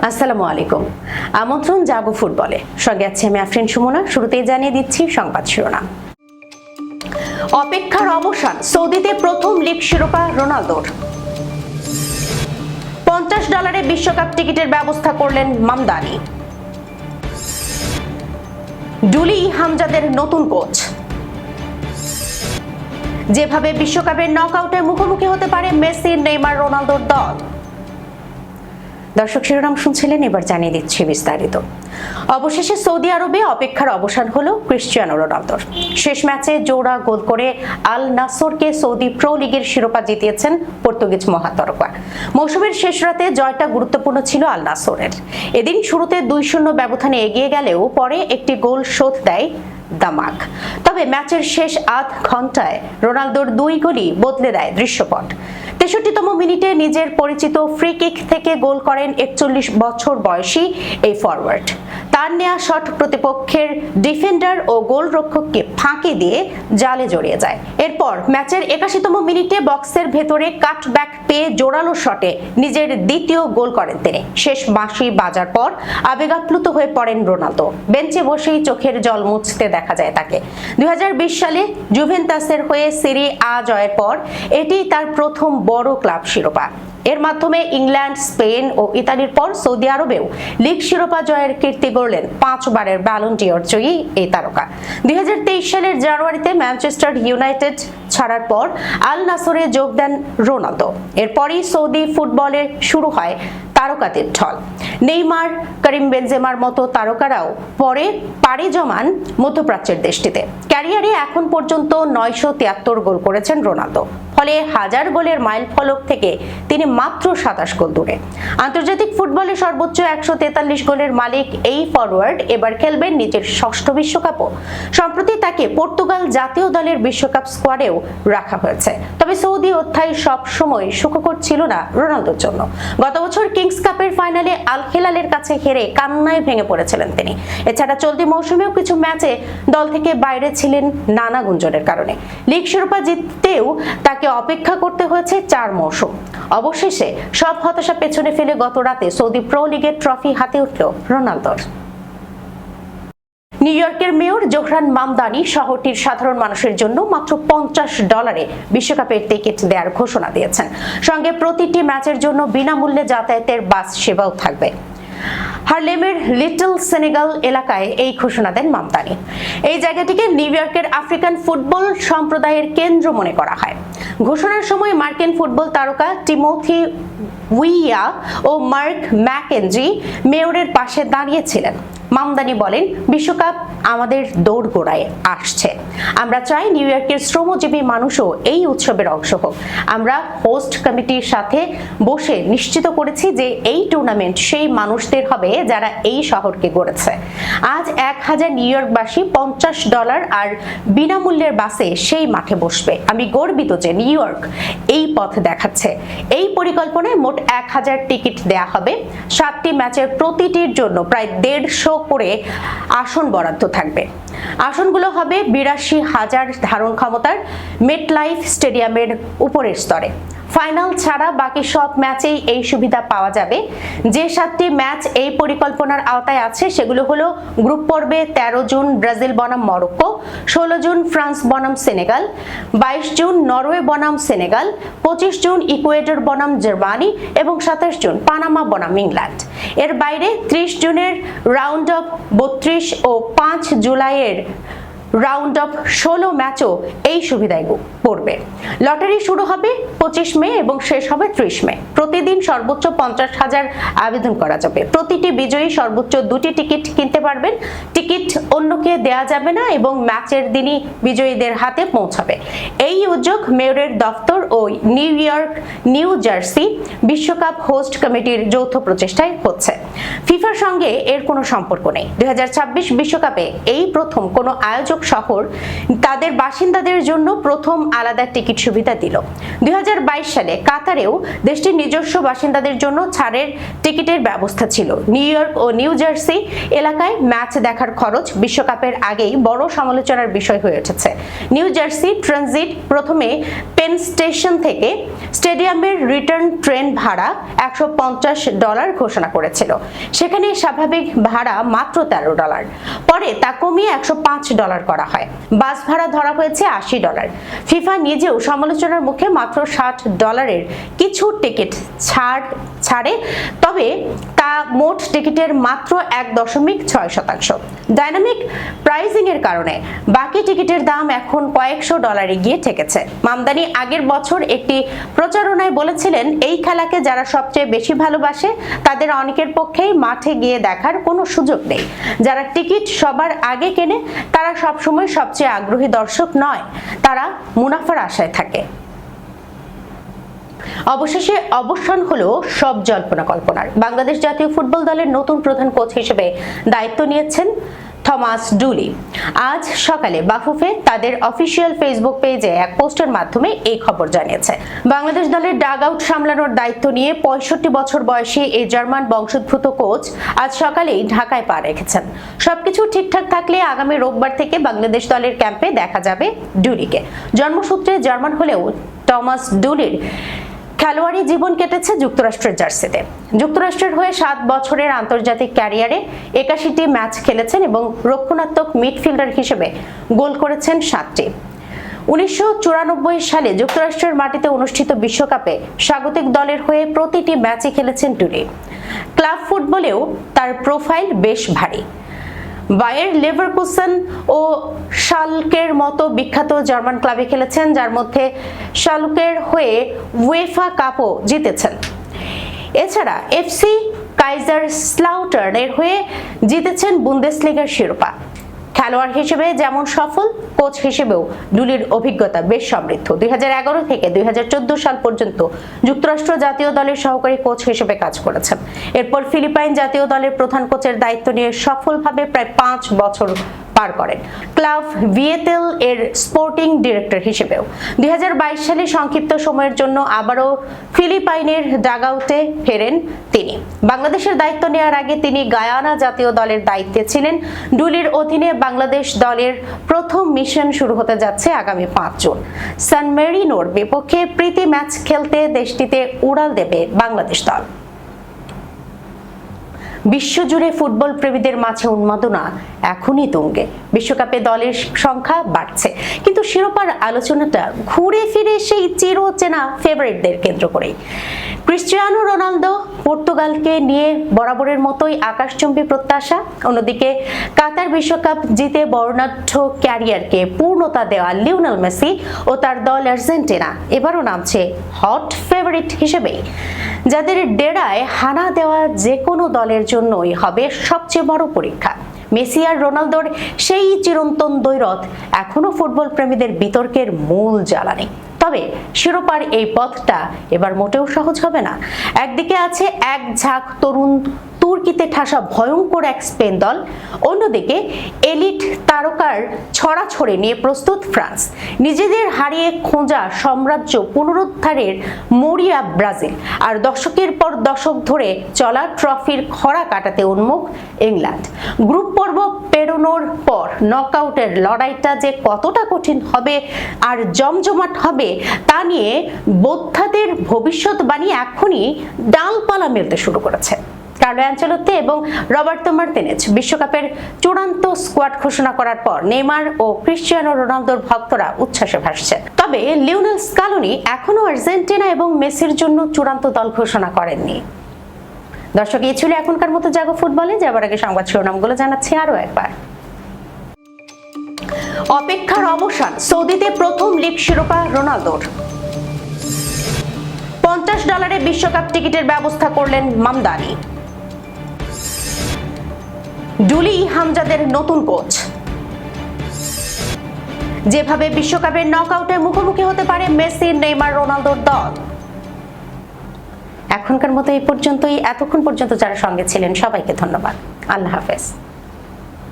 আসসালামু আলাইকুম। আমন্ত্রণ জাগো ফুটবলে। সঙ্গে আছি আমি আফরিন সুমনা। শুরুতেই জানিয়ে দিচ্ছি সংবাদ শিরোনাম। অপেক্ষার অবসান, সৌদিতে প্রথম লিগ শিরোপা রোনালদোর। $50 বিশ্বকাপ টিকিটের ব্যবস্থা করলেন মামদানি। ডুলি হামজাদের নতুন কোচ। যেভাবে বিশ্বকাপের নকআউটে মুখোমুখি হতে পারে মেসি, নেইমার, রোনালদোর দল। দর্শক শিরোনাম শুনছিলেন, এবার জানিয়ে দিচ্ছি বিস্তারিত। অবশেষে সৌদি আরবে অপেক্ষার অবসান হলো ক্রিস্টিয়ানো রোনালদোর। শেষ ম্যাচে জোড়া গোল করে আল নাসরকে সৌদি প্রো লিগের শিরোপা জিতিয়েছেন পর্তুগিজ মহাতারকা। মৌসুমের শেষ রাতে জয়টা গুরুত্বপূর্ণ ছিল আল নাসরের। এদিন শুরুতে 2-0 ব্যবধানে এগিয়ে গেলেও পরে একটি গোল শোধ দেয় দামাক। তবে ম্যাচের শেষ আধ ঘন্টায় রোনালদোর 2 গোলই বদলে দেয় দৃশ্যপট। 63তম মিনিটে নিজের পরিচিত ফ্রি কিক থেকে গোল করেন 41 বছর বয়সী এই ফরওয়ার্ড। তার নেয়া শট প্রতিপক্ষের ডিফেন্ডার ও গোলরক্ষককে ফাঁকি দিয়ে জালে জড়িয়ে যায়। এরপর ম্যাচের 81তম মিনিটে বক্সের ভেতরে কাটব্যাক পেয়ে জোরালো শটে নিজের দ্বিতীয় গোল করেন তিনি। শেষ বাঁশি বাজার পর আবেগাপ্লুত হয়ে পড়েন রোনালদো। বেঞ্চে বসেই চোখের জল মুছতে দেখা যায় তাকে। 2020 সালে জুভেন্টাসের হয়ে সিরি আ জয়ের পর এটি তার প্রথম বড় ক্লাব শিরোপা। এর মাধ্যমে ইংল্যান্ড, স্পেন ও ইতালির পর সৌদি আরবেও লিগ শিরোপা জয়ের কীর্তি গড়লেন 5 বারের ব্যালন ডি'অর জয়ী এই তারকা। 2023 সালের জানুয়ারিতে ম্যানচেস্টার ইউনাইটেড ছাড়ার পর আল নাসরে যোগ দেন রোনালদো। এরপরই সৌদি ফুটবলে শুরু হয় তারকাদের ঢল। নেইমার, করিম বেনজেমার মতো তারকারাও পরে পাড়ি জমান মধ্যপ্রাচ্যের দেশটিতে। ক্যারিয়ারে এখন পর্যন্ত 973 গোল করেছেন রোনালদো। ফলে 1000 গোলের মাইল ফলক থেকে তিনি মাত্র 27 গোল দূরে। আন্তর্জাতিক ফুটবলে সর্বোচ্চ 143 গোলের মালিক এই ফরওয়ার্ড এবার খেলবেন নিজের 6ষ্ঠ বিশ্বকাপও। সম্প্রতি তাকে পর্তুগাল জাতীয় দলের বিশ্বকাপ স্কোয়াডেও রাখা হয়েছে। তবে সৌদি অধ্যায় সব সময় সুখকর ছিল না রোনালদোর জন্য। গত বছর কিংস কাপের ফাইনালে আল হিলালের কাছে হেরে কান্নায় ভেঙে পড়েছিলেন তিনি। এছাড়া চলতি মৌসুমেও কিছু ম্যাচে দল থেকে বাইরে ছিলেন নানা গুঞ্জনের কারণে। লিগ শিরোপা জিততেও তাকে অপেক্ষা করতে হয়েছে 4 মৌসুম। অবশেষে সব হতাশা পেছনে ফেলে গত রাতে সৌদি প্রো লিগের ট্রফি হাতে উঠল রোনালদোর। নিউ ইয়র্কের মেয়র জোহরান মামদানি শহরটির সাধারণ মানুষের জন্য মাত্র $50 বিশ্বকাপের টিকিট দেওয়ার ঘোষণা দিয়েছেন। সঙ্গে প্রতিটি ম্যাচের জন্য বিনামূল্যে যাতায়াতের বাস সেবাও থাকবে। হারলেমের লিটল সেনেগাল এলাকায় এই ঘোষণা দেন মামদানি। এই জায়গাটিকে নিউ ইয়র্কের আফ্রিকান ফুটবল সম্প্রদায়ের কেন্দ্র মনে করা হয়। ঘোষণার সময় মার্কিন ফুটবল তারকা টিমোথি উইয়া ও মার্ক ম্যাকেনজি মেয়রের পাশে দাঁড়িয়েছিলেন। মামদানি বলেন, বিশ্বকাপ আমাদের দোরগোড়ায় আসছে। আমরা চাই নিউ ইয়র্কের শ্রমজীবী মানুষও এই উৎসবের অংশ হোক। আমরা হোস্ট কমিটির সাথে বসে নিশ্চিত করেছি যে এই টুর্নামেন্ট সেই মানুষদের হবে যারা এই শহরকে গড়েছে। আজ 1000 নিউ ইয়র্কবাসী $50 আর বিনামূল্যের বাসে সেই মাঠে বসবে। আমি গর্বিত যে নিউ ইয়র্ক এই পথ দেখাচ্ছে। এই পরিকল্পনায় মোট 1000 টিকিট দেয়া হবে। 7টি ম্যাচের প্রতিটির জন্য প্রায় 150 করে আসন বরাদ্দ থাকবে। আসনগুলো হবে 82,000 ধারণ ক্ষমতার মেটলাইফ স্টেডিয়ামের উপরের স্তরে। ফাইনাল ছাড়া বাকি সব ম্যাচেই এই সুবিধা পাওয়া যাবে। যে 7টি ম্যাচ এই পরিকল্পনার আওতায় আছে সেগুলো হলো গ্রুপ পর্বে 13 জুন ব্রাজিল বনাম মরক্কো, 16 জুন ফ্রান্স বনাম সেনেগাল, 22 জুন নরওয়ে বনাম সেনেগাল, 25 জুন ইকুয়েডর বনাম জার্মানি এবং 27 জুন পানামা বনাম ইংল্যান্ড। এর বাইরে 30 জুনের রাউন্ড অফ 32 ও 5 জুলাইয়ের রাউন্ড অফ 16 ম্যাচও এই সুবিধায় পড়বে। লটারি শুরু হবে 25 মে এবং শেষ হবে 30 মে। প্রতিদিন সর্বোচ্চ 50,000 আবেদন করা যাবে। প্রতিটি বিজয়ী সর্বোচ্চ 2টি টিকিট কিনতে পারবেন। টিকিট অন্যকে দেয়া যাবে না এবং ম্যাচের দিনই বিজয়ীদের হাতে পৌঁছাবে। এই উদ্যোগ মেয়রের দফতর ও নিউ ইয়র্ক, নিউ জার্সি বিশ্বকাপ হোস্ট কমিটির যৌথ প্রচেষ্টায় হচ্ছে। ফিফার সঙ্গে এর কোনো সম্পর্ক নেই। 2026 বিশ্বকাপে এই প্রথম কোনো আয়োজক পর্যটক শহর তাদের বাসিন্দাদের জন্য প্রথম আলাদা টিকিট সুবিধা দিল। 2022 সালে কাতারেও দেশটির নিজস্ব বাসিন্দাদের জন্য ছাড়ের টিকিটের ব্যবস্থা ছিল। নিউ ইয়র্ক ও নিউ জার্সি এলাকায় ম্যাচ দেখার খরচ বিশ্বকাপের আগেই বড় সমালোচনার বিষয় হয়ে উঠেছে। নিউ জার্সি ট্রানজিট প্রথমে পেন স্টেশন থেকে স্টেডিয়ামের রিটার্ন ট্রেন ভাড়া $150 ঘোষণা করেছিল। সেখানে স্বাভাবিক ভাড়া মাত্র $13। পরে তা কমিয়ে $105 করা হয়। বাস ভাড়া ধরা হয়েছে $80। ফিফা নিজেও সমালোচনার মুখে মাত্র $60 কিছু টিকিট ছাড়ে, তবে তা মোট টিকিটের মাত্র 1.6%। ডাইনামিক প্রাইসিং এর কারণে বাকি টিকিটের দাম এখন কয়েকশো ডলারে গিয়ে ঠেকেছে। মামদানি আগের বছর একটি প্রচারণায় বলেছিলেন, এই খেলাকে যারা সবচেয়ে বেশি ভালোবাসে তাদের অনেকের পক্ষেই মাঠে গিয়ে দেখার কোনো সুযোগ নেই। যারা টিকিট সবার আগে কেনে তারা সবসময় সবচেয়ে আগ্রহী দর্শক নয়, তারা মুনাফার আশায় থাকে। অবশেষে অবসান হলো সব জল্পনা কল্পনার। বাংলাদেশ জাতীয় ফুটবল দলের নতুন প্রধান কোচ হিসেবে দায়িত্ব নিয়েছেন থমাস ডুলি। আজ সকালে বাফুফে তাদের অফিসিয়াল ফেসবুক পেজে এক পোস্টের মাধ্যমে এই খবর জানিয়েছে। বাংলাদেশ দলের ডাগ আউট সামলানোর দায়িত্ব নিয়ে 65 বছর বয়সী এই জার্মান বংশোদ্ভূত কোচ আজ সকালেই ঢাকায় পা রেখেছেন। সবকিছু ঠিকঠাক থাকলে আগামী রোববার থেকে বাংলাদেশ দলের ক্যাম্পে দেখা যাবে ডুলিকে। জন্মসূত্রে জার্মান হলেও থমাস ডুলির খেলোয়াড়ি জীবন কেটেছে যুক্তরাষ্ট্রের জার্সিতে। যুক্তরাষ্ট্রের হয়ে 7 বছরের আন্তর্জাতিক ক্যারিয়ারে 81টি ম্যাচ খেলেছেন এবং রক্ষণাত্মক মিডফিল্ডার হিসেবে গোল করেছেন 7টি। 1994 সালে যুক্তরাষ্ট্রের মাটিতে অনুষ্ঠিত বিশ্বকাপে স্বাগতিক দলের হয়ে প্রতিটি ম্যাচে খেলেছেন ডুলি। ক্লাব ফুটবলেও তার প্রোফাইল বেশ ভারী। বায়ার লেভারকুসেন ও শালকের মতো বিখ্যাত জার্মান ক্লাবে খেলেছেন, যার মধ্যে শালকের হয়ে উয়েফা কাপও জিতেছেন। এছাড়া এফসি কাইজারস্লাউটার্ন এর হয়ে জিতেছেন বুন্দেসলিগার শিরোপা। খেলোয়াড় হিসেবে যেমন সফল, কোচ হিসেবেও ডুলির অভিজ্ঞতা বেশ সমৃদ্ধ। 2011 থেকে 2014 সাল পর্যন্ত যুক্তরাষ্ট্র জাতীয় দলের সহকারী কোচ হিসেবে কাজ করেছেন। এরপর ফিলিপাইন জাতীয় দলের প্রধান কোচের দায়িত্ব নিয়ে সফলভাবে প্রায় 5 বছর পার করেন। ক্লাব ভিয়েতেল এর স্পোর্টিং ডিরেক্টর হিসেবেও 2022 সালে সংক্ষিপ্ত সময়ের জন্য আবারও ফিলিপাইনের ডাগআউটে ফেরেন তিনি। বাংলাদেশের দায়িত্ব নেওয়ার আগে তিনি গায়ানা জাতীয় দলের দায়িত্বে ছিলেন। ডুলির অধীনে বাংলাদেশ দলের প্রথম মিশন শুরু হতে যাচ্ছে আগামী 5 জুন। সান মেরিনোর বিপক্ষে প্রীতি ম্যাচ খেলতে দেশটিতে উড়াল দেবে বাংলাদেশ দল। বিশ্বজুড়ে ফুটবল প্রেমীদের মাঝে উন্মাদনা এখনই তুঙ্গে। বিশ্বকাপে দলের সংখ্যা বাড়ছে, কিন্তু শিরোপার আলোচনাটা ঘুরে ফিরে সেই চিরচেনা ফেভারিটদের কেন্দ্র করেই। ক্রিস্টিয়ানো রোনালদো পর্তুগালকে নিয়ে বরাবরের মতোই আকাশচুম্বী প্রত্যাশা। অন্যদিকে কাতার বিশ্বকাপ জিতে বর্ণাঢ্য ক্যারিয়ারকে পূর্ণতা দেওয়া লিওনেল মেসি ও তার দল আর্জেন্টিনা এবারও নামছে হট ফেভারিট হিসেবেই। যাদের ডেরায় হানা দেওয়া যে কোনো দলের জন্যই হবে সবচেয়ে বড় পরীক্ষা। মেসি আর রোনালদোর সেই চিরন্তন দ্বৈরথ এখনো ফুটবল প্রেমীদের বিতর্কের মূল জ্বালানি। তবে শিরোপার এই পথটা এবার মোটেও সহজ হবে না। একদিকে আছে এক ঝাঁক তরুণ তুর্কিতে ঠাসা ভয়ঙ্কর এক স্পেন দল, অন্যদিকে এলিট তারকার ছড়াছড়ি নিয়ে প্রস্তুত ফ্রান্স, নিজেদের হারিয়ে খোঁজা সাম্রাজ্য পুনরুদ্ধারের মরিয়া ব্রাজিল, আর দশকের পর দশক ধরে চলা ট্রফির খরা কাটাতে উন্মুখ ইংল্যান্ড। গ্রুপ পর্ব পেরোনোর পর নকআউটের লড়াইটা যে কতটা কঠিন হবে আর জমজমাট হবে তা নিয়ে বোদ্ধাদের ভবিষ্যৎবাণী এখনই ডালপালা মেলতে শুরু করেছে। কার্লো অ্যানচেলোত্তি এবং রবার্তো মার্তিনেজ বিশ্বকাপের চূড়ান্ত স্কোয়াড ঘোষণা করার পর নেইমার ও ক্রিস্টিয়ানো রোনালদোর ভক্তরা উচ্ছ্বাসে ভাসছেন। তবে লিওনেল স্কালোনি এখনো আর্জেন্টিনা এবং মেসির জন্য চূড়ান্ত দল ঘোষণা করেননি। দর্শক, এই ছিল এখনকার মতো জাগো ফুটবলে। যাবার আগে সংবাদ শিরোনামগুলো জানাচ্ছি আরো একবার। অপেক্ষার অবসান, সৌদিতে প্রথম লিগ শিরোপা রোনালদোর। $50 বিশ্বকাপ টিকিটের ব্যবস্থা করলেন মামদানি। ডুলি হামজাদের নতুন কোচ। যেভাবে বিশ্বকাপের নকআউটে মুখোমুখি হতে পারে মেসি, নেইমার, রোনালদোর দল। এখনকার মতো এই পর্যন্তই। এতক্ষণ পর্যন্ত যারা সঙ্গে ছিলেন সবাইকে ধন্যবাদ। আল্লাহ হাফেজ।